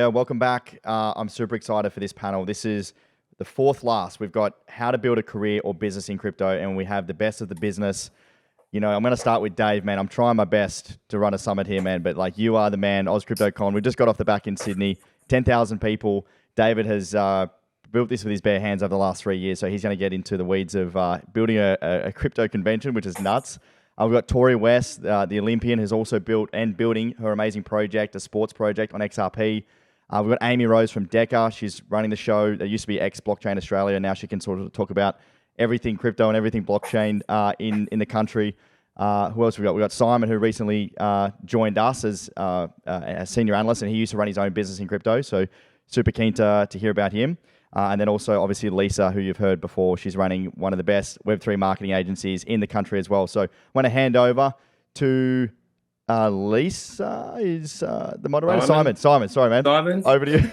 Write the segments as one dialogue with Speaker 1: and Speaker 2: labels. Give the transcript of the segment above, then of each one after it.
Speaker 1: Peter. Welcome back. I'm super excited for this panel. This is the fourth last. We've got how to build a career or business in crypto, and we have the best of the business. You know, I'm going to start with Dave, man. I'm trying my best to run a summit here, man, but like you are the man, AusCryptoCon. We just got off the back in Sydney, 10,000 people. David has built this with his bare hands over the last 3 years, so he's going to get into the weeds of building a crypto convention, which is nuts. We've got Tori West, the Olympian, who's also built and building her amazing project, a sports project on XRP. We've got Amy Rose from DECA. She's running the show. There used to be Blockchain Australia. Now she can sort of talk about everything crypto and everything blockchain in the country. Who else have we got? We've got Simon, who recently joined us as a senior analyst, and he used to run his own business in crypto. So super keen to hear about him. And then also, obviously, Lisa, who you've heard before. She's running one of the best Web3 marketing agencies in the country as well. So I want to hand over to Lisa, is the moderator. Simon, sorry, man.
Speaker 2: Simon.
Speaker 1: Over to you.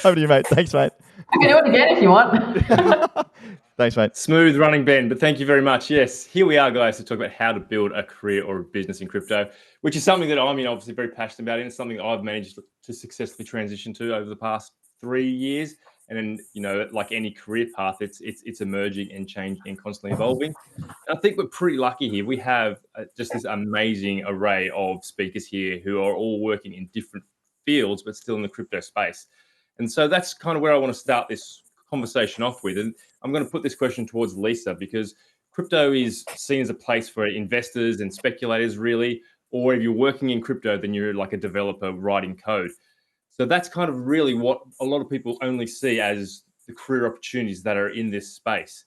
Speaker 1: Over to you, mate. Thanks, mate.
Speaker 3: I can do it again if you want.
Speaker 1: Thanks, mate.
Speaker 2: Smooth running, Ben, but thank you very much. Yes, here we are, guys, to talk about how to build a career or a business in crypto, which is something that I'm obviously very passionate about, and it's something that I've managed to successfully transition to over the past 3 years. And then, like any career path, it's emerging and changing and constantly evolving. And I think we're pretty lucky here. We have just this amazing array of speakers here who are all working in different fields, but still in the crypto space. And so that's kind of where I want to start this conversation off with. And I'm going to put this question towards Lisa, because crypto is seen as a place for investors and speculators, really. Or if you're working in crypto, then you're like a developer writing code. So that's kind of really what a lot of people only see as the career opportunities that are in this space.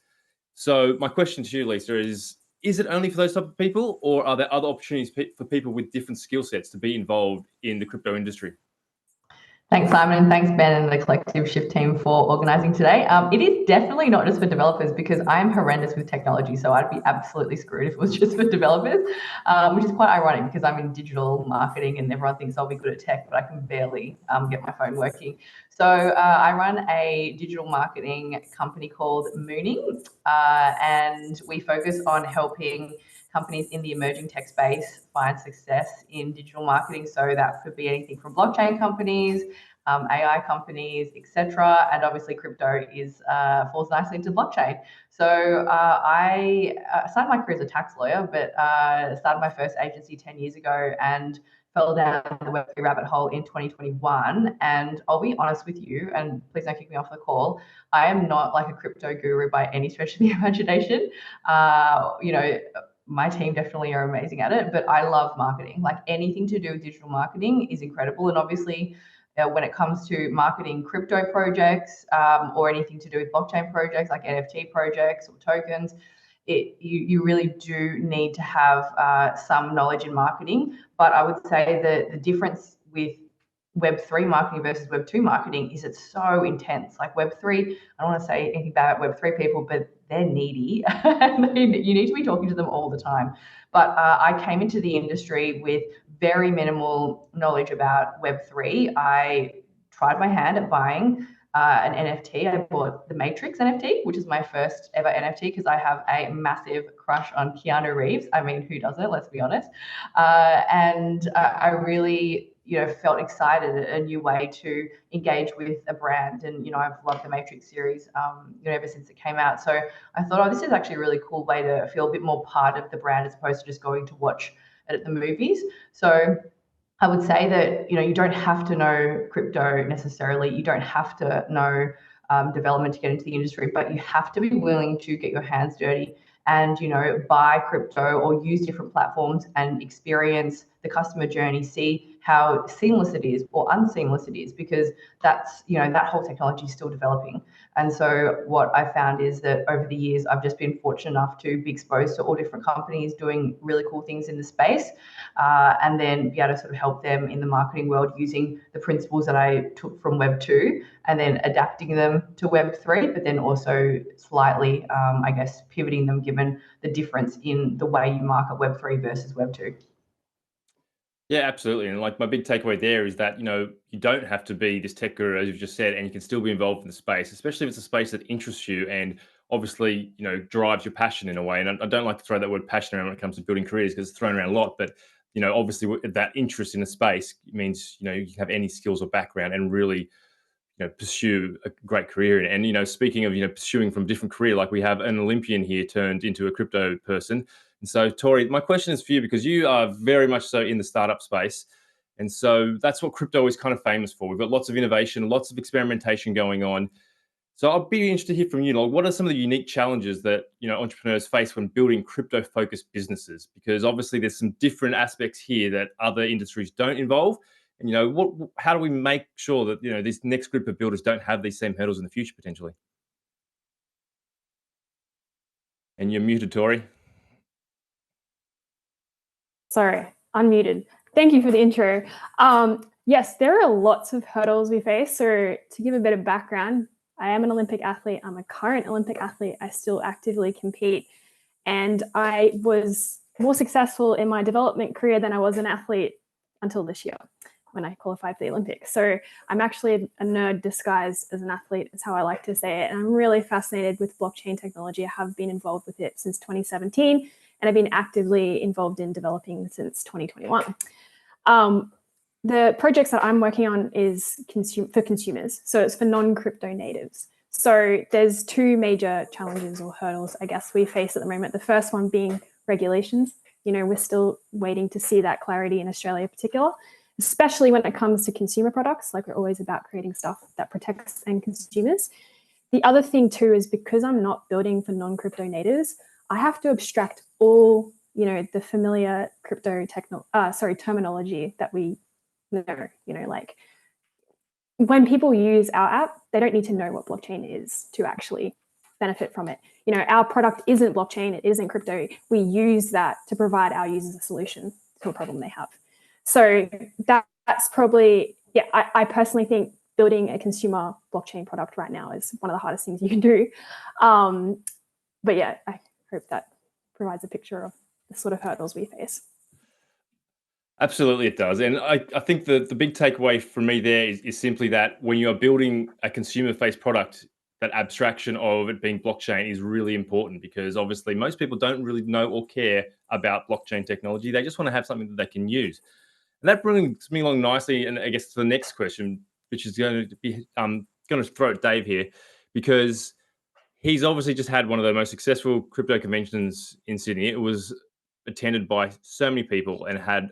Speaker 2: So my question to you, Lisa, is it only for those type of people, or are there other opportunities for people with different skill sets to be involved in the crypto industry?
Speaker 3: Thanks, Simon, and thanks, Ben, and the Collective Shift team for organising today. It is definitely not just for developers, because I'm horrendous with technology, so I'd be absolutely screwed if it was just for developers, which is quite ironic because I'm in digital marketing and everyone thinks I'll be good at tech, but I can barely get my phone working. So I run a digital marketing company called Mooning, and we focus on helping companies in the emerging tech space find success in digital marketing. So that could be anything from blockchain companies, AI companies, etc. And obviously crypto falls nicely into blockchain. So I started my career as a tax lawyer, but started my first agency 10 years ago and fell down the Web3 rabbit hole in 2021. And I'll be honest with you, and please don't kick me off the call, I am not like a crypto guru by any stretch of the imagination. My team definitely are amazing at it, but I love marketing. Like anything to do with digital marketing is incredible. And obviously, when it comes to marketing crypto projects or anything to do with blockchain projects like NFT projects or tokens, you really do need to have some knowledge in marketing. But I would say that the difference with Web3 marketing versus Web2 marketing is it's so intense. Like Web3, I don't want to say anything bad about Web3 people, but they're needy. You need to be talking to them all the time. But I came into the industry with very minimal knowledge about Web3. I tried my hand at buying an NFT. I bought the Matrix NFT, which is my first ever NFT because I have a massive crush on Keanu Reeves. I mean, who doesn't? Let's be honest. And I really felt excited, a new way to engage with a brand. And, I've loved the Matrix series, ever since it came out. So I thought, this is actually a really cool way to feel a bit more part of the brand as opposed to just going to watch it at the movies. So I would say that, you don't have to know crypto necessarily. You don't have to know development to get into the industry, but you have to be willing to get your hands dirty and, buy crypto or use different platforms and experience the customer journey, see how seamless it is or unseamless it is, because that's, that whole technology is still developing. And so what I found is that over the years, I've just been fortunate enough to be exposed to all different companies doing really cool things in the space, and then be able to sort of help them in the marketing world using the principles that I took from Web 2 and then adapting them to Web 3, but then also slightly, pivoting them given the difference in the way you market Web 3 versus Web 2.
Speaker 2: Yeah, absolutely. And like my big takeaway there is that, you don't have to be this tech guru, as you've just said, and you can still be involved in the space, especially if it's a space that interests you and obviously, drives your passion in a way. And I don't like to throw that word passion around when it comes to building careers because it's thrown around a lot, but obviously that interest in the space means, you can have any skills or background and really, pursue a great career in it. And, speaking of, pursuing from different career, like we have an Olympian here turned into a crypto person. And so, Tori, my question is for you because you are very much so in the startup space. And so that's what crypto is kind of famous for. We've got lots of innovation, lots of experimentation going on. So I'll be interested to hear from you. Like, what are some of the unique challenges that entrepreneurs face when building crypto-focused businesses? Because obviously there's some different aspects here that other industries don't involve. And how do we make sure that this next group of builders don't have these same hurdles in the future potentially? And you're muted, Tori.
Speaker 4: Sorry, unmuted. Thank you for the intro. Yes, there are lots of hurdles we face. So to give a bit of background, I am an Olympic athlete. I'm a current Olympic athlete. I still actively compete. And I was more successful in my development career than I was an athlete until this year when I qualified for the Olympics. So I'm actually a nerd disguised as an athlete, is how I like to say it. And I'm really fascinated with blockchain technology. I have been involved with it since 2017, and I've been actively involved in developing since 2021. The projects that I'm working on is for consumers. So it's for non-crypto natives. So there's two major challenges or hurdles, I guess, we face at the moment. The first one being regulations. We're still waiting to see that clarity in Australia in particular, especially when it comes to consumer products. Like, we're always about creating stuff that protects end consumers. The other thing too is because I'm not building for non-crypto natives, I have to abstract all, the familiar terminology that we know, like when people use our app, they don't need to know what blockchain is to actually benefit from it. Our product isn't blockchain, it isn't crypto. We use that to provide our users a solution to a problem they have. So that's probably, I personally think building a consumer blockchain product right now is one of the hardest things you can do. But yeah, I hope that provides a picture of the sort of hurdles we face.
Speaker 2: Absolutely, it does. And I think the big takeaway for me there is simply that when you're building a consumer-faced product, that abstraction of it being blockchain is really important because obviously most people don't really know or care about blockchain technology. They just want to have something that they can use. And that brings me along nicely, and I guess to the next question, which is going to be, I'm going to throw at Dave here because he's obviously just had one of the most successful crypto conventions in Sydney. It was attended by so many people and had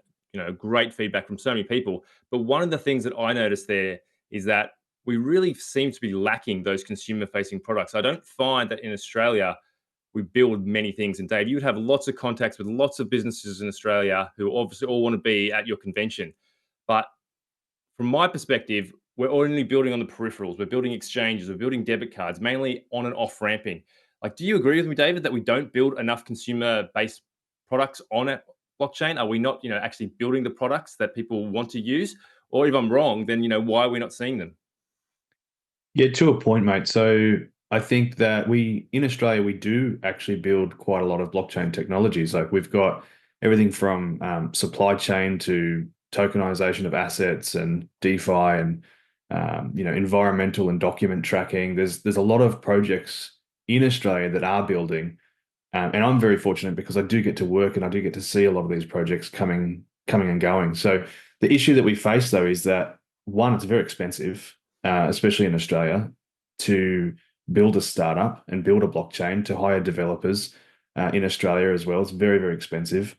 Speaker 2: great feedback from so many people. But one of the things that I noticed there is that we really seem to be lacking those consumer-facing products. I don't find that in Australia we build many things. And Dave, you would have lots of contacts with lots of businesses in Australia who obviously all want to be at your convention. But from my perspective, we're only building on the peripherals. We're building exchanges. We're building debit cards, mainly on and off ramping. Like, do you agree with me, David, that we don't build enough consumer-based products on it? Blockchain? Are we not, actually building the products that people want to use? Or if I'm wrong, then, why are we not seeing them?
Speaker 5: Yeah, to a point, mate. So I think that in Australia, we do actually build quite a lot of blockchain technologies. Like, we've got everything from supply chain to tokenization of assets and DeFi and, environmental and document tracking. There's a lot of projects in Australia that are building. And I'm very fortunate because I do get to work and I do get to see a lot of these projects coming and going. So the issue that we face, though, is that, one, it's very expensive, especially in Australia, to build a startup and build a blockchain, to hire developers in Australia as well. It's very, very expensive.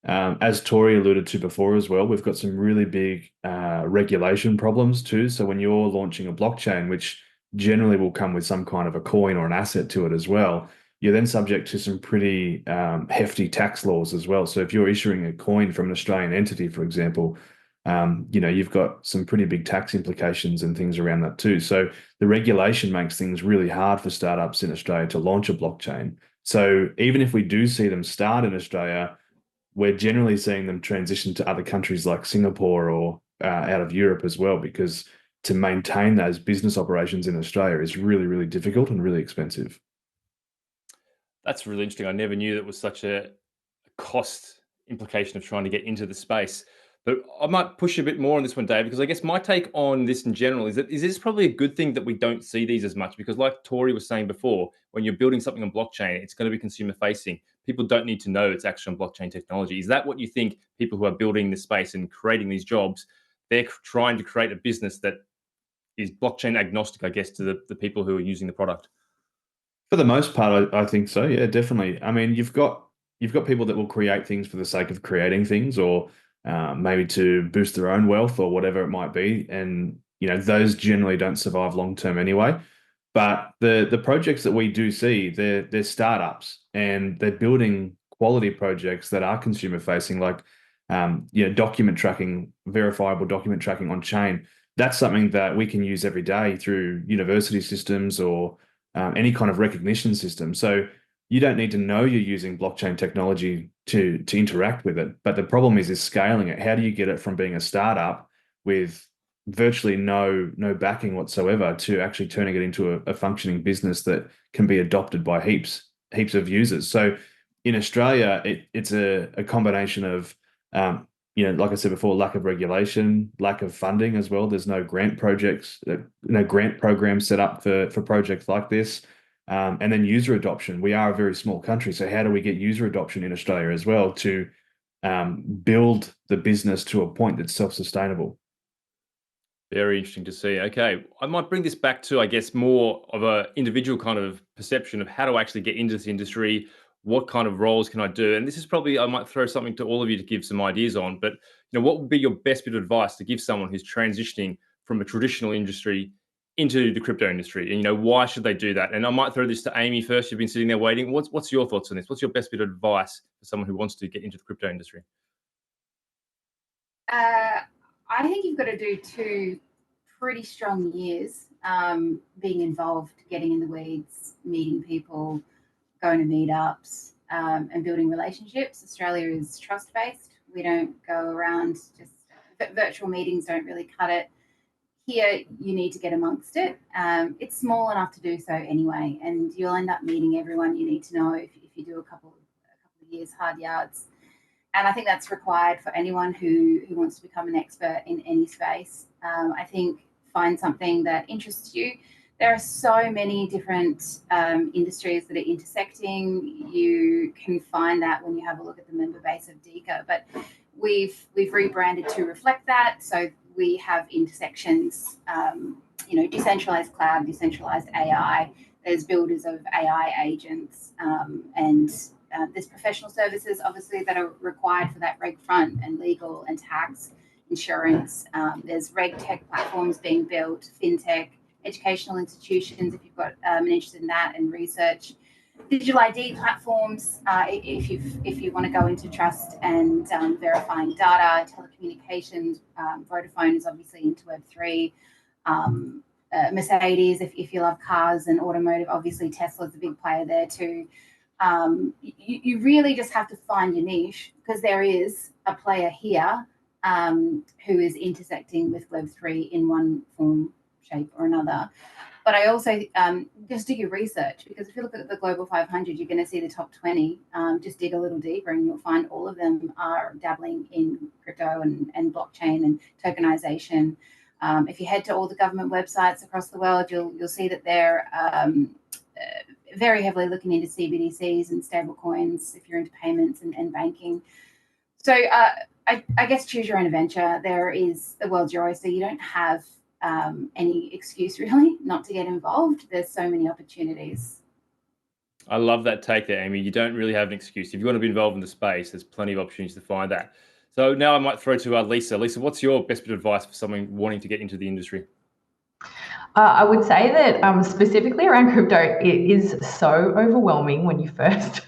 Speaker 5: As Tori alluded to before as well, we've got some really big regulation problems too. So when you're launching a blockchain, which generally will come with some kind of a coin or an asset to it as well, you're then subject to some pretty hefty tax laws as well. So if you're issuing a coin from an Australian entity, for example, you've got some pretty big tax implications and things around that too. So the regulation makes things really hard for startups in Australia to launch a blockchain. So even if we do see them start in Australia, we're generally seeing them transition to other countries like Singapore or out of Europe as well, because to maintain those business operations in Australia is really, really difficult and really expensive.
Speaker 2: That's really interesting. I never knew that was such a cost implication of trying to get into the space. But I might push a bit more on this one, Dave, because I guess my take on this in general is this probably a good thing that we don't see these as much? Because like Tori was saying before, when you're building something on blockchain, it's going to be consumer facing. people don't need to know it's actually on blockchain technology. Is that what you think people who are building this space and creating these jobs, they're trying to create a business that is blockchain agnostic, I guess, to the people who are using the product?
Speaker 5: For the most part, I think so. Yeah, definitely. I mean, you've got people that will create things for the sake of creating things, or maybe to boost their own wealth or whatever it might be. And those generally don't survive long term anyway. But the projects that we do see, they're startups, and they're building quality projects that are consumer facing, like document tracking, verifiable document tracking on chain. That's something that we can use every day through university systems or any kind of recognition system. So you don't need to know you're using blockchain technology to interact with it. But the problem is scaling it. How do you get it from being a startup with virtually no backing whatsoever to actually turning it into a functioning business that can be adopted by heaps of users? So in Australia, it's a combination of like I said before, lack of regulation, lack of funding as well. There's no grant projects, no grant programs set up for projects like this. And then user adoption. We are a very small country, so how do we get user adoption in Australia as well to build the business to a point that's self-sustainable?
Speaker 2: Very interesting to see. Okay, I might bring this back to, I guess, more of a individual kind of perception of how to actually get into this industry. What kind of roles can I do? And this is probably, I might throw something to all of you to give some ideas on. But what would be your best bit of advice to give someone who's transitioning from a traditional industry into the crypto industry? And why should they do that? And I might throw this to Amy first. You've been sitting there waiting. What's your thoughts on this? What's your best bit of advice for someone who wants to get into the crypto industry?
Speaker 6: I think you've got to do 2 pretty strong years being involved, getting in the weeds, meeting people, going to meetups, and building relationships. Australia is trust-based. We don't go around virtual meetings don't really cut it. Here, you need to get amongst it. It's small enough to do so anyway, and you'll end up meeting everyone you need to know if you do a couple of years hard yards. And I think that's required for anyone who wants to become an expert in any space. I think find something that interests you. There are so many different industries that are intersecting. You can find that when you have a look at the member base of DECA. But we've rebranded to reflect that. So we have intersections, decentralized cloud, decentralized AI. There's builders of AI agents, and there's professional services, obviously, that are required for that reg front and legal and tax, insurance. There's reg tech platforms being built, fintech, educational institutions, if you've got an interest in that, and research. Digital ID platforms, if you want to go into trust and verifying data, telecommunications. Vodafone is obviously into Web3. Mercedes, if you love cars and automotive, obviously Tesla's a big player there too. You really just have to find your niche, because there is a player here who is intersecting with Web3 in one form, shape or another. But I also just do your research, because if you look at the Global 500, you're going to see the top 20. Just dig a little deeper and you'll find all of them are dabbling in crypto and blockchain and tokenization. If you head to all the government websites across the world, you'll see that they're very heavily looking into CBDCs and stable coins if you're into payments and banking. So I guess choose your own adventure. There is the world's your oyster. You don't have any excuse really not to get involved. There's so many opportunities.
Speaker 2: I love that take there, Amy. You don't really have an excuse. If you want to be involved in the space, there's plenty of opportunities to find that. So now I might throw to Lisa. Lisa, what's your best bit of advice for someone wanting to get into the industry?
Speaker 3: I would say that specifically around crypto, it is so overwhelming when you first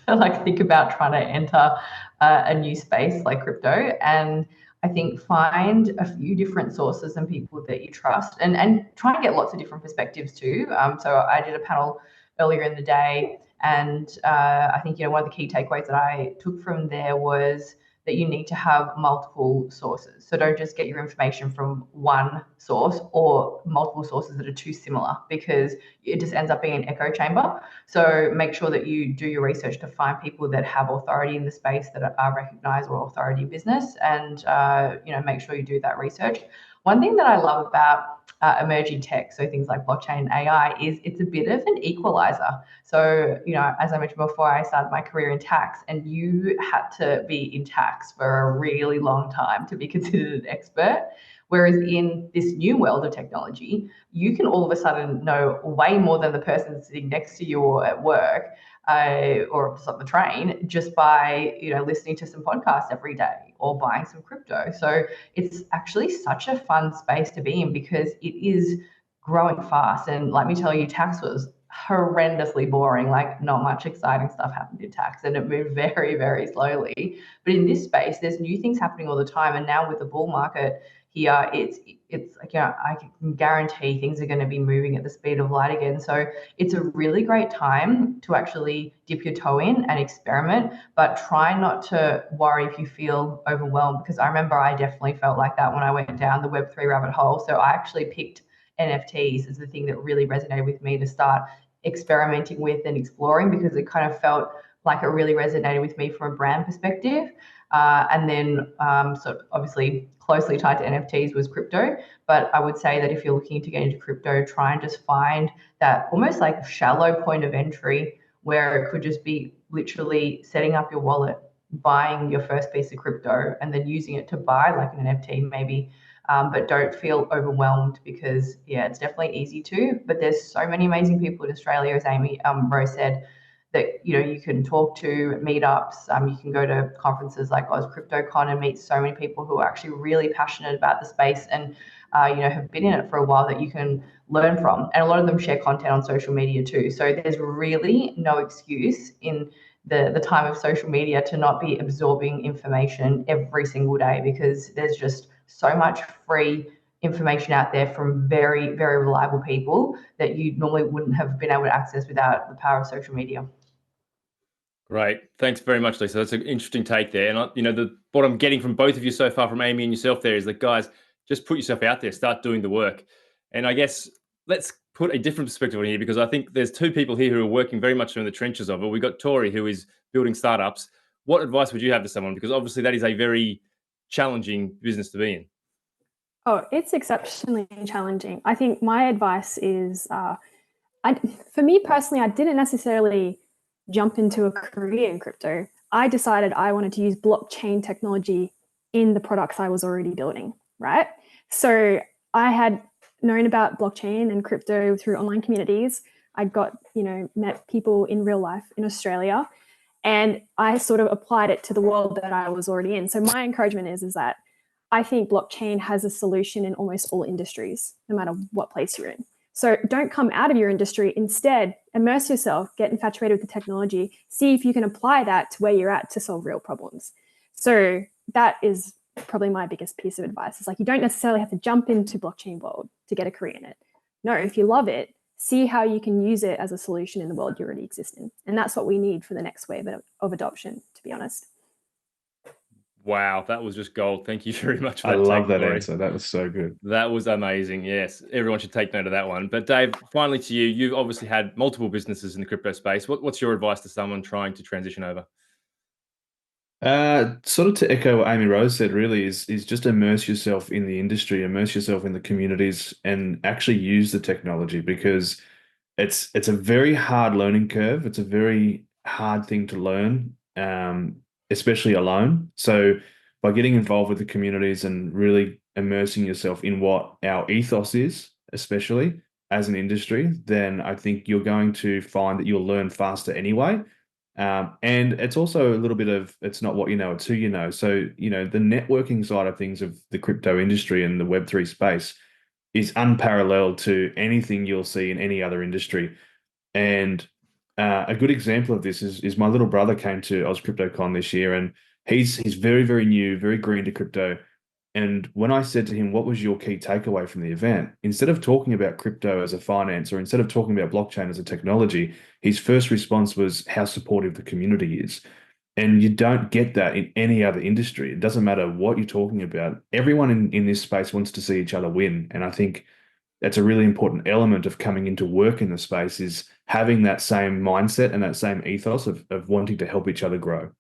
Speaker 3: think about trying to enter a new space like crypto. And I think find a few different sources and people that you trust, and try and get lots of different perspectives too. So I did a panel earlier in the day, and I think one of the key takeaways that I took from there was that you need to have multiple sources. So don't just get your information from one source or multiple sources that are too similar, because it just ends up being an echo chamber. So make sure that you do your research to find people that have authority in the space, that are recognized or authority in business, and make sure you do that research. One thing that I love about emerging tech, so things like blockchain and AI, is it's a bit of an equalizer. So, as I mentioned before, I started my career in tax, and you had to be in tax for a really long time to be considered an expert. Whereas in this new world of technology, you can all of a sudden know way more than the person sitting next to you or at work or just on the train, just by listening to some podcasts every day or buying some crypto. So it's actually such a fun space to be in because it is growing fast. And let me tell you, tax was horrendously boring. Like, not much exciting stuff happened in tax, and it moved very, very slowly. But in this space, there's new things happening all the time. And now with the bull market here, it's like, I can guarantee things are going to be moving at the speed of light again. So it's a really great time to actually dip your toe in and experiment, but try not to worry if you feel overwhelmed, because I remember I definitely felt like that when I went down the Web3 rabbit hole. So I actually picked NFTs as the thing that really resonated with me to start experimenting with and exploring, because it kind of felt like it really resonated with me from a brand perspective. And then, so obviously closely tied to NFTs was crypto. But I would say that if you're looking to get into crypto, try and just find that almost like shallow point of entry where it could just be literally setting up your wallet, buying your first piece of crypto, and then using it to buy like an NFT maybe. But don't feel overwhelmed, because it's definitely easy to, but there's so many amazing people in Australia, as Amy Rose said, that you can talk to, meetups. You can go to conferences like Oz CryptoCon and meet so many people who are actually really passionate about the space and have been in it for a while, that you can learn from. And a lot of them share content on social media too. So there's really no excuse in the time of social media to not be absorbing information every single day, because there's just so much free information out there from very, very reliable people that you normally wouldn't have been able to access without the power of social media.
Speaker 2: Great. Thanks very much, Lisa. That's an interesting take there. And what I'm getting from both of you so far, from Amy and yourself there, is that, guys, just put yourself out there, start doing the work. And I guess let's put a different perspective on here, because I think there's two people here who are working very much in the trenches of it. We've got Tori, who is building startups. What advice would you have to someone? Because obviously that is a very challenging business to be in.
Speaker 4: Oh, it's exceptionally challenging. I think my advice is, for me personally, I didn't necessarily jump into a career in crypto. I decided I wanted to use blockchain technology in the products I was already building, right? So I had known about blockchain and crypto through online communities. I got, met people in real life in Australia, and I sort of applied it to the world that I was already in. So my encouragement is that I think blockchain has a solution in almost all industries, no matter what place you're in. So don't come out of your industry. Instead, immerse yourself, get infatuated with the technology, see if you can apply that to where you're at to solve real problems. So that is probably my biggest piece of advice. It's like, you don't necessarily have to jump into blockchain world to get a career in it. No, if you love it, see how you can use it as a solution in the world you already exist in. And that's what we need for the next wave of adoption, to be honest.
Speaker 2: Wow, that was just gold. Thank you very much for that.
Speaker 5: I love
Speaker 2: take,
Speaker 5: that
Speaker 2: Tori.
Speaker 5: answer. That was so good.
Speaker 2: That was amazing. Yes, everyone should take note of that one. But Dave, finally to you. You've obviously had multiple businesses in the crypto space. What's your advice to someone trying to transition over?
Speaker 5: Sort of to echo what Amy Rose said, really, is just immerse yourself in the industry, immerse yourself in the communities, and actually use the technology, because it's a very hard learning curve. It's a very hard thing to learn, especially alone. So by getting involved with the communities and really immersing yourself in what our ethos is, especially as an industry, then I think you're going to find that you'll learn faster anyway. And it's also a little bit of, it's not what you know, it's who you know. So, the networking side of things of the crypto industry and the Web3 space is unparalleled to anything you'll see in any other industry. And a good example of this is my little brother came to Oz CryptoCon this year, and he's very, very new, very green to crypto. And when I said to him, what was your key takeaway from the event? Instead of talking about crypto as a finance, or instead of talking about blockchain as a technology, his first response was how supportive the community is. And you don't get that in any other industry. It doesn't matter what you're talking about. Everyone in this space wants to see each other win. And I think that's a really important element of coming into work in the space, is having that same mindset and that same ethos of wanting to help each other grow.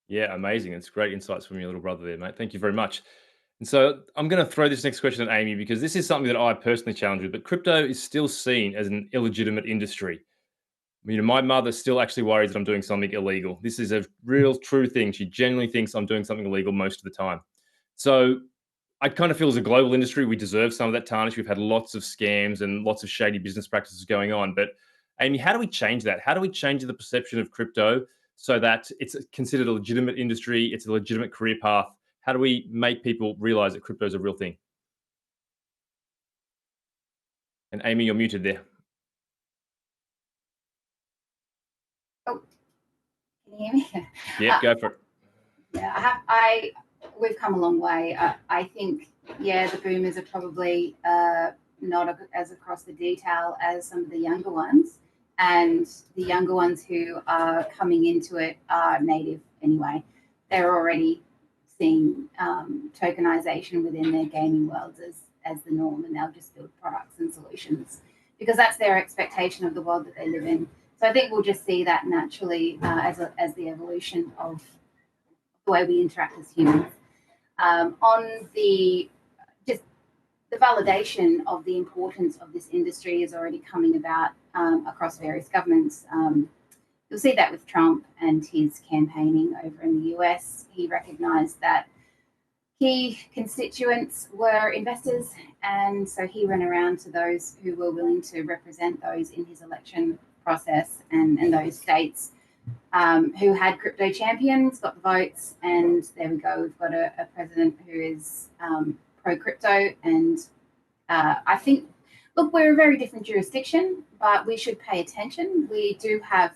Speaker 2: Yeah, amazing. It's great insights from your little brother there, mate. Thank you very much. And so I'm going to throw this next question at Amy, because this is something that I personally challenge with, but crypto is still seen as an illegitimate industry. My mother still actually worries that I'm doing something illegal. This is a real true thing. She genuinely thinks I'm doing something illegal most of the time. So I kind of feel as a global industry, we deserve some of that tarnish. We've had lots of scams and lots of shady business practices going on. But Amy, how do we change that? How do we change the perception of crypto so that it's considered a legitimate industry, it's a legitimate career path? How do we make people realize that crypto is a real thing? And Amy, you're muted there.
Speaker 6: Oh, can you hear me?
Speaker 2: Yeah, go for it.
Speaker 6: Yeah, we've come a long way. I think, yeah, the boomers are probably not as across the detail as some of the younger ones, and the younger ones who are coming into it are native anyway. They're already seeing tokenization within their gaming worlds as the norm, and they'll just build products and solutions because that's their expectation of the world that they live in. So I think we'll just see that naturally as the evolution of the way we interact as humans. On the validation of the importance of this industry is already coming about across various governments. You'll see that with Trump and his campaigning over in the US. He recognized that key constituents were investors, and so he ran around to those who were willing to represent those in his election process, and those states who had crypto champions got the votes, and there we go. We've got a president who is pro-crypto, and I think, look, we're a very different jurisdiction, but we should pay attention. We do have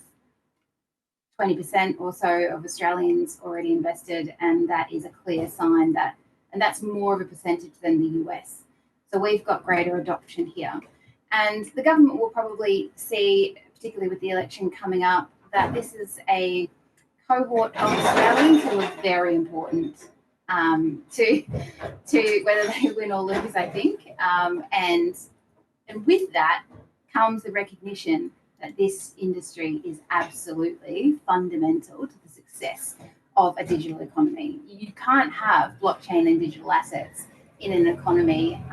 Speaker 6: 20% or so of Australians already invested, and that is a clear sign that, and that's more of a percentage than the US. So we've got greater adoption here. And the government will probably see, particularly with the election coming up, that this is a cohort of Australians who are very important to whether they win or lose, I think. And with that comes the recognition that this industry is absolutely fundamental to the success of a digital economy. You can't have blockchain and digital assets in an economy,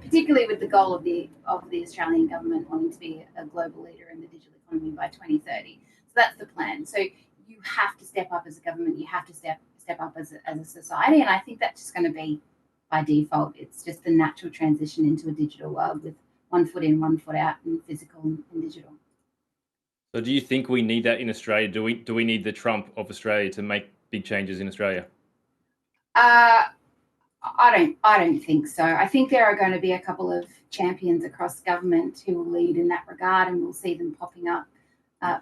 Speaker 6: particularly with the goal of the Australian government wanting to be a global leader in the digital economy by 2030. So that's the plan. So you have to step up as a government. You have to step up as a society, and I think that's just going to be by default. It's just the natural transition into a digital world with one foot in, one foot out, in physical and digital.
Speaker 2: So do you think we need that in Australia? Do we need the Trump of Australia to make big changes in Australia?
Speaker 6: I don't think so. I think there are going to be a couple of champions across government who will lead in that regard, and we'll see them popping up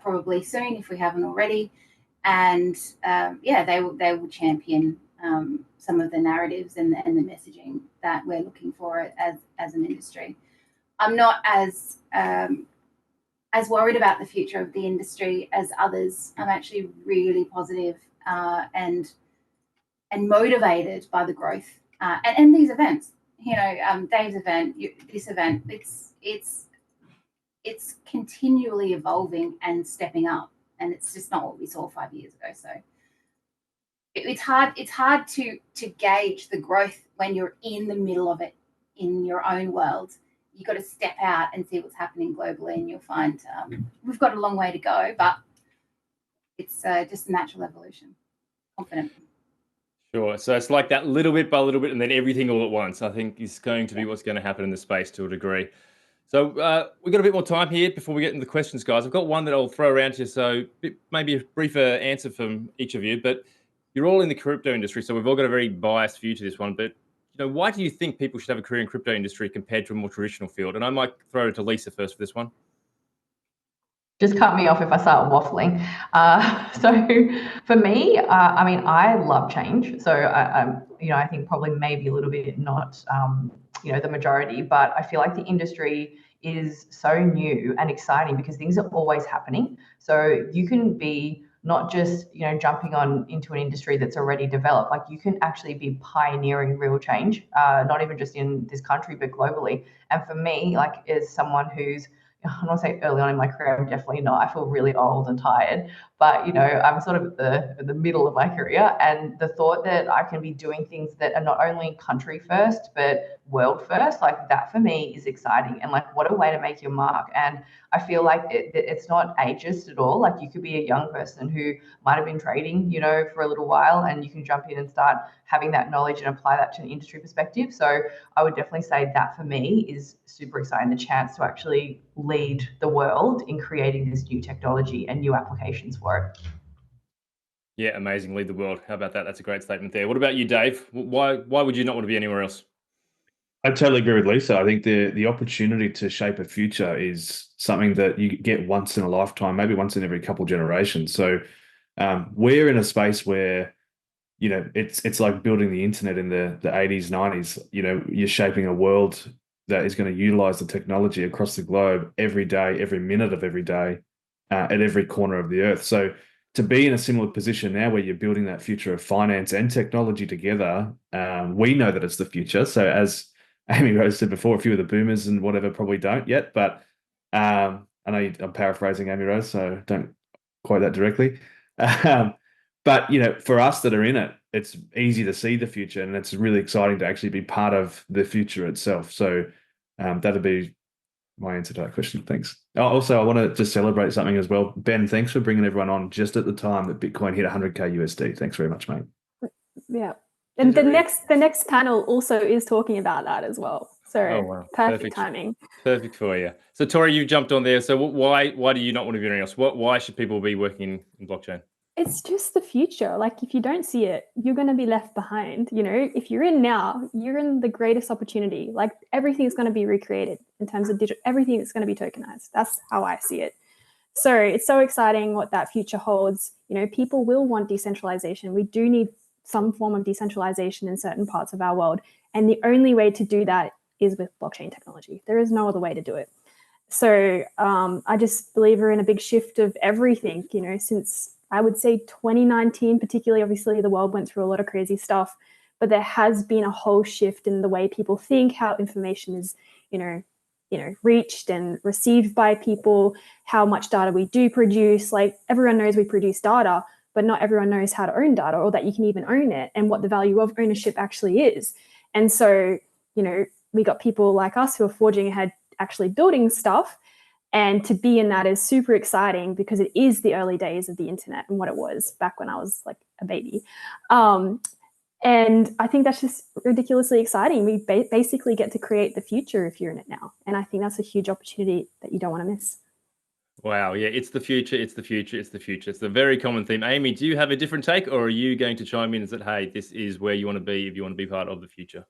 Speaker 6: probably soon if we haven't already. And they will champion some of the narratives and the messaging that we're looking for as an industry. I'm not as worried about the future of the industry as others. I'm actually really positive and motivated by the growth and these events. Dave's event, this event. It's continually evolving and stepping up, and it's just not what we saw 5 years ago. So it's hard to gauge the growth when you're in the middle of it in your own world. You've got to step out and see what's happening globally, and you'll find we've got a long way to go, but it's just a natural evolution. Confident.
Speaker 2: Sure. So it's like that little bit by little bit, and then everything all at once, I think, is going to be what's going to happen in the space to a degree. So we've got a bit more time here before we get into the questions, guys. I've got one that I'll throw around to you, so maybe a briefer answer from each of you. But you're all in the crypto industry, so we've all got a very biased view to this one. But why do you think people should have a career in crypto industry compared to a more traditional field? And I might throw it to Lisa first for this one.
Speaker 3: Just cut me off if I start waffling. So for me, I love change. So I think probably maybe a little bit not, the majority, but I feel like the industry is so new and exciting because things are always happening. So you can be not just, jumping on into an industry that's already developed, like you can actually be pioneering real change, not even just in this country, but globally. And for me, like as someone who's, I'm not saying early on in my career, I'm definitely not. I feel really old and tired, but I'm sort of at the middle of my career, and the thought that I can be doing things that are not only country first but world first, like that for me is exciting. And like, what a way to make your mark. And I feel like it's not ageist at all. Like, you could be a young person who might have been trading, for a little while, and you can jump in and start having that knowledge and apply that to an industry perspective. So I would definitely say that for me is super exciting, the chance to actually lead the world in creating this new technology and new applications for it.
Speaker 2: Yeah, amazing. Lead the world. How about that? That's a great statement there. What about you, Dave? Why would you not want to be anywhere else?
Speaker 5: I totally agree with Lisa. I think the opportunity to shape a future is something that you get once in a lifetime, maybe once in every couple generations. So we're in a space where, it's like building the internet in the 80s, 90s. You're shaping a world that is going to utilize the technology across the globe every day, every minute of every day, at every corner of the earth. So to be in a similar position now where you're building that future of finance and technology together, we know that it's the future. So as Amy Rose said before, a few of the boomers and whatever probably don't yet, but I know I'm paraphrasing Amy Rose, so don't quote that directly. But for us that are in it, it's easy to see the future, and it's really exciting to actually be part of the future itself. So that'd be my answer to that question. Thanks. Also, I want to just celebrate something as well. Ben, thanks for bringing everyone on just at the time that Bitcoin hit 100K USD. Thanks very much, mate.
Speaker 4: Yeah. And the next panel also is talking about that as well. So
Speaker 2: wow.
Speaker 4: perfect timing.
Speaker 2: Perfect for you. So Tori, you jumped on there. So why do you not want to be anywhere else? Why should people be working in blockchain?
Speaker 4: It's just the future. Like, if you don't see it, you're going to be left behind. If you're in now, you're in the greatest opportunity. Like, everything's going to be recreated in terms of digital. Everything is going to be tokenized. That's how I see it. So it's so exciting what that future holds. People will want decentralization. We do need some form of decentralization in certain parts of our world. And the only way to do that is with blockchain technology. There is no other way to do it. So I just believe we're in a big shift of everything, since I would say 2019, particularly. Obviously, the world went through a lot of crazy stuff, but there has been a whole shift in the way people think, how information is, reached and received by people, how much data we do produce. Like, everyone knows we produce data, but not everyone knows how to own data, or that you can even own it, and what the value of ownership actually is. And so, we got people like us who are forging ahead, actually building stuff. And to be in that is super exciting, because it is the early days of the internet and what it was back when I was like a baby. And I think that's just ridiculously exciting. We basically get to create the future if you're in it now. And I think that's a huge opportunity that you don't want to miss.
Speaker 2: Wow. Yeah, it's the future. It's the future. It's the future. It's a very common theme. Amy, do you have a different take, or are you going to chime in and say, hey, this is where you want to be if you want to be part of the future?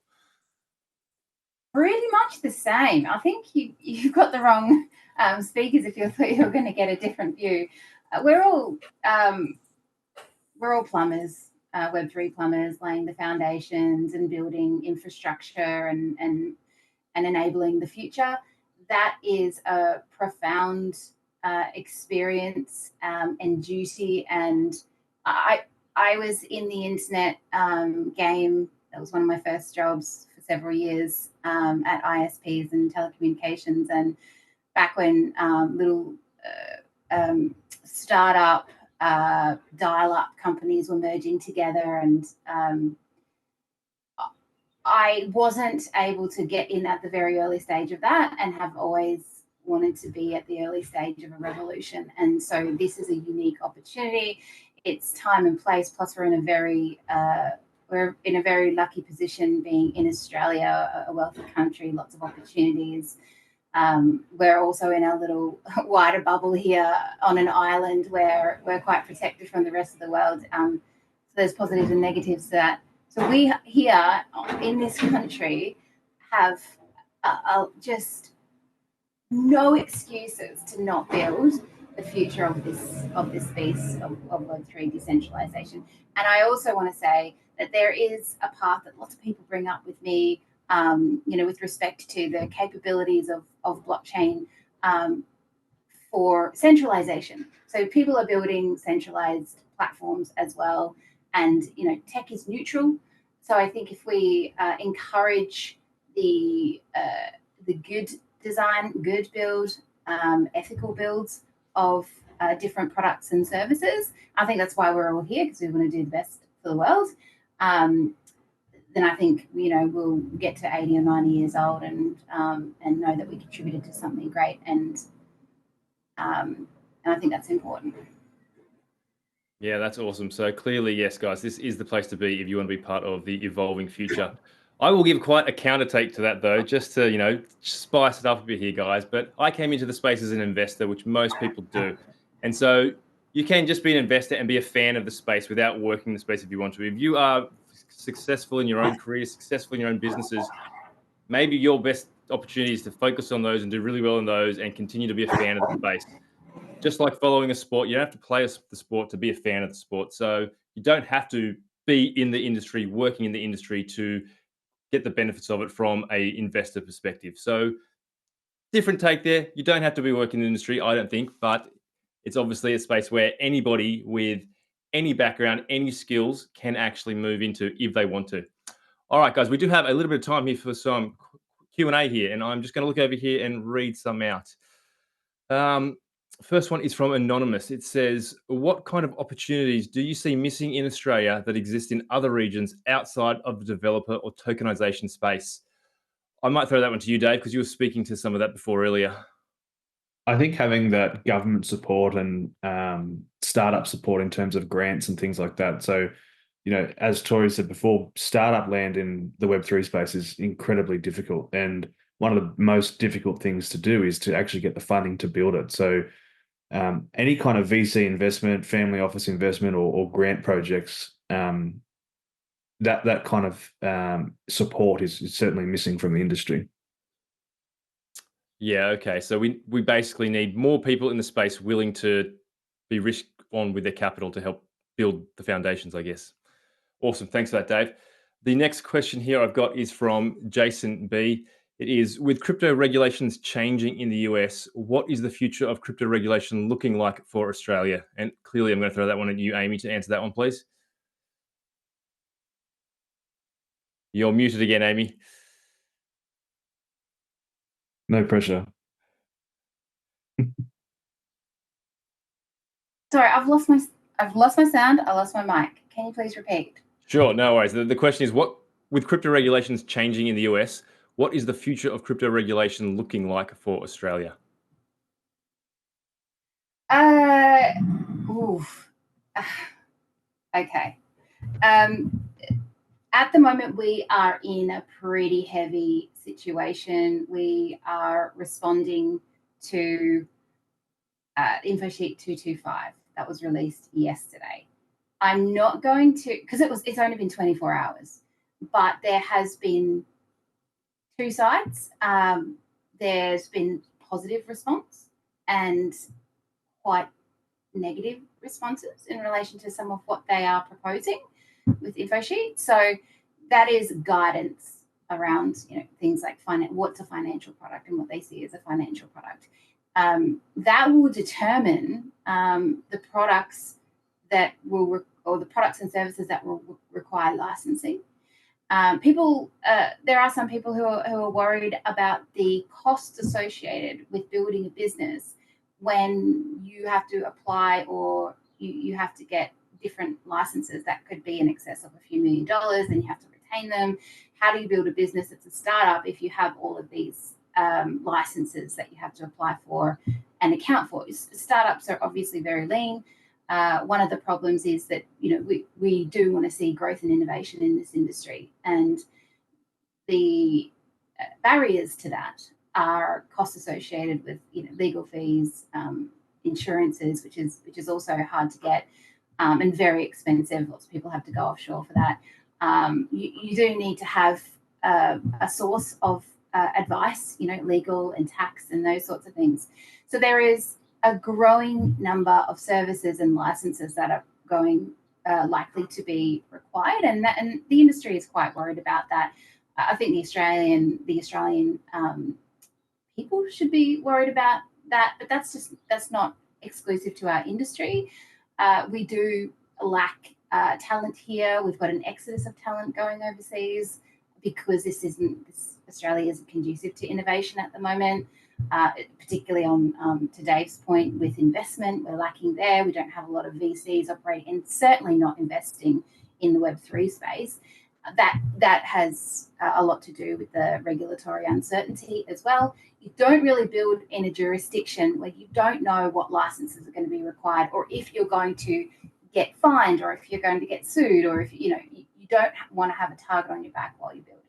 Speaker 6: Pretty much the same. I think you've got the wrong speakers if you thought you were going to get a different view. We're all plumbers, Web3 plumbers, laying the foundations and building infrastructure and enabling the future. That is a profound experience and duty. And I was in the internet game. That was one of my first jobs for several years at ISPs and telecommunications. And back when little startup dial-up companies were merging together, and I wasn't able to get in at the very early stage of that, and have always wanted to be at the early stage of a revolution. And so this is a unique opportunity. It's time and place. Plus, we're in a very lucky position, being in Australia, a wealthy country, lots of opportunities. We're also in our little wider bubble here on an island where we're quite protected from the rest of the world. So there's positives and negatives to that. So we here in this country have just no excuses to not build the future of this space of Web3 decentralization. And I also want to say that there is a path that lots of people bring up with me, with respect to the capabilities of blockchain for centralization. So people are building centralized platforms as well, and tech is neutral. So I think if we encourage the good design, good build, ethical builds of different products and services. I think that's why we're all here, because we want to do the best for the world. Then I think, you know, we'll get to 80 or 90 years old and know that we contributed to something great, and I think that's important.
Speaker 2: Yeah, that's awesome. So clearly, yes, guys, this is the place to be if you want to be part of the evolving future. I will give quite a counter take to that, though, just to, you know, spice it up a bit here, guys. But I came into the space as an investor, which most people do. And so you can just be an investor and be a fan of the space without working in the space if you want to. If you are successful in your own career, successful in your own businesses, maybe your best opportunity is to focus on those and do really well in those and continue to be a fan of the space. Just like following a sport, you don't have to play the sport to be a fan of the sport. So you don't have to be in the industry, working in the industry to get the benefits of it from a investor perspective. So different take there. You don't have to be working in the industry, I don't think, but it's obviously a space where anybody with any background, any skills can actually move into if they want to. All right, guys, we do have a little bit of time here for some Q&A here, and I'm just going to look over here and read some out. First one is from Anonymous. It says, what kind of opportunities do you see missing in Australia that exist in other regions outside of the developer or tokenization space? I might throw that one to you, Dave, because you were speaking to some of that before earlier.
Speaker 5: I think having that government support and startup support in terms of grants and things like that. So, you know, as Tori said before, startup land in the Web3 space is incredibly difficult. And one of the most difficult things to do is to actually get the funding to build it. So any kind of VC investment, family office investment, or grant projects, that kind of support is certainly missing from the industry.
Speaker 2: Yeah, okay. So we basically need more people in the space willing to be risk on with their capital to help build the foundations, I guess. Awesome. Thanks for that, Dave. The next question here I've got is from Jason B. It is, with crypto regulations changing in the US, what is the future of crypto regulation looking like for Australia? And clearly, I'm going to throw that one at you, Amy, to answer that one, please. You're muted again, Amy.
Speaker 5: No pressure.
Speaker 6: Sorry, I've lost my sound. I lost my mic. Can you please repeat?
Speaker 2: Sure, no worries. The question is, what, with crypto regulations changing in the US, what is the future of crypto regulation looking like for Australia?
Speaker 6: Okay. At the moment, we are in a pretty heavy situation. We are responding to info sheet 225 that was released yesterday. I'm not going to, because it's only been 24 hours, but there has been two sides. There's been positive response and quite negative responses in relation to some of what they are proposing with info sheet. So that is guidance around, you know, things like what's a financial product and what they see as a financial product. That will determine the products that will or the products and services that will require licensing. There are some people who are worried about the costs associated with building a business when you have to apply or you have to get different licenses that could be in excess of a few $1 million, and you have to retain them. How do you build a business that's a startup if you have all of these licenses that you have to apply for and account for? Startups are obviously very lean. One of the problems is that, you know, we do want to see growth and innovation in this industry, and the barriers to that are costs associated with, you know, legal fees, insurances, which is also hard to get, and very expensive. Lots of people have to go offshore for that. You do need to have a source of advice, you know, legal and tax and those sorts of things. So there is a growing number of services and licenses that are going likely to be required, and the industry is quite worried about that. I think the Australian people should be worried about that, but that's not exclusive to our industry. We do lack talent here. We've got an exodus of talent going overseas. because Australia isn't conducive to innovation at the moment, particularly on to Dave's point with investment. We're lacking there. We don't have a lot of VCs operating and certainly not investing in the Web3 space. That has a lot to do with the regulatory uncertainty as well. You don't really build in a jurisdiction where you don't know what licenses are going to be required, or if you're going to get fined, or if you're going to get sued, or if you don't want to have a target on your back while you're building.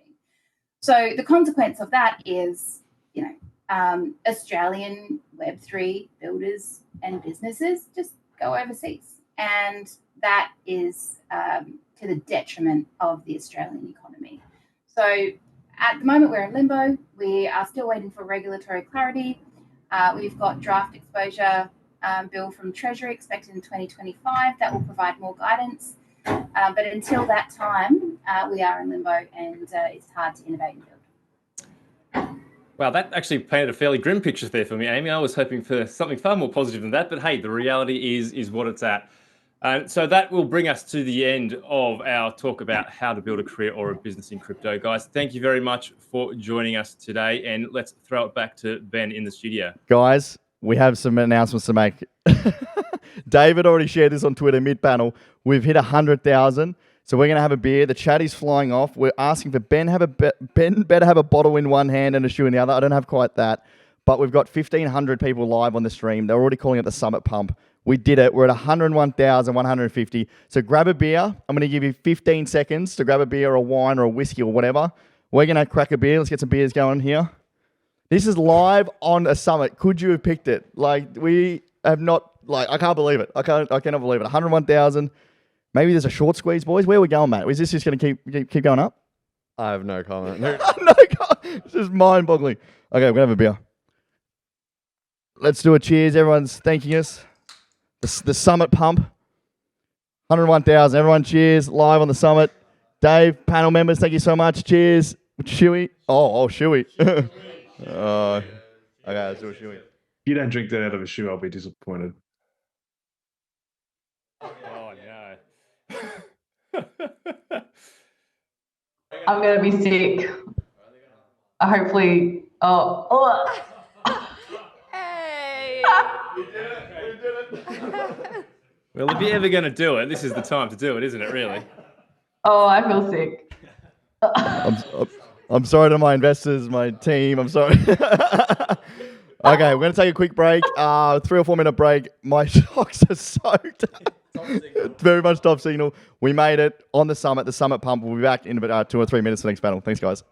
Speaker 6: So the consequence of that is, Australian Web3 builders and businesses just go overseas, and that is to the detriment of the Australian economy. So at the moment, we're in limbo. We are still waiting for regulatory clarity. We've got draft exposure bill from Treasury expected in 2025 that will provide more guidance. But until that time, we are in limbo, and it's hard to innovate and build.
Speaker 2: Wow, that actually painted a fairly grim picture there for me, Amy. I was hoping for something far more positive than that, but hey, the reality is what it's at. So that will bring us to the end of our talk about how to build a career or a business in crypto. Guys, thank you very much for joining us today, and let's throw it back to Ben in the studio.
Speaker 1: Guys, we have some announcements to make. David already shared this on Twitter mid-panel. We've hit 100,000. So we're going to have a beer. The chat is flying off. We're asking for Ben better have a bottle in one hand and a shoe in the other. I don't have quite that. But we've got 1,500 people live on the stream. They're already calling it the Summit Pump. We did it. We're at 101,150. So grab a beer. I'm going to give you 15 seconds to grab a beer or a wine or a whiskey or whatever. We're going to crack a beer. Let's get some beers going here. This is live on a summit. Could you have picked it? We have not, I can't believe it. I cannot believe it. 101,000. Maybe there's a short squeeze, boys. Where are we going, Matt? Is this just going to keep going up?
Speaker 7: I have no comment.
Speaker 1: No, it's just mind-boggling. Okay, we're going to have a beer. Let's do a cheers. Everyone's thanking us. The Summit Pump. 101,000. Everyone cheers. Live on the summit. Dave, panel members, thank you so much. Cheers. Shuey. Oh, Shuey. Okay, let's do a Shuey.
Speaker 5: If you don't drink that out of a shoe, I'll be disappointed.
Speaker 2: Oh, no.
Speaker 3: I'm going to be sick. Hopefully. Oh.
Speaker 8: Hey!
Speaker 1: We did it.
Speaker 2: Well, if you're ever going to do it, this is the time to do it, isn't it, really?
Speaker 3: Oh, I feel sick.
Speaker 1: I'm sorry to my investors, my team. I'm sorry. Okay, we're going to take a quick break. 3 or 4 minute break. My socks are soaked. Very much top signal. We made it on the summit. The Summit Pump. We'll be back in about 2 or 3 minutes for the next panel. Thanks, guys.